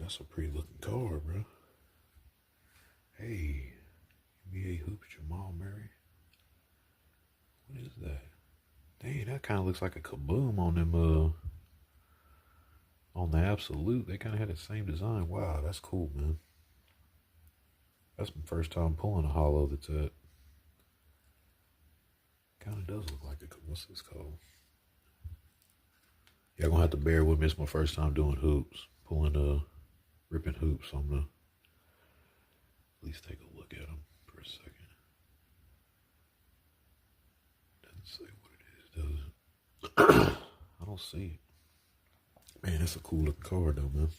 that's a pretty looking card, bro. Hey, NBA Hoops Jamal Murray. What is that? Dang, that kind of looks like a kaboom on them, on the Absolute. They kind of had the same design. Wow, that's cool, man. That's my first time pulling a hollow that's that. Kind of does look like a, what's this called? Y'all gonna have to bear with me. It's my first time doing hoops. Pulling, ripping hoops. So I'm gonna at least take a look at them for a second. Doesn't say what it is, does it? I don't see it. Man, that's a cool looking card though, man.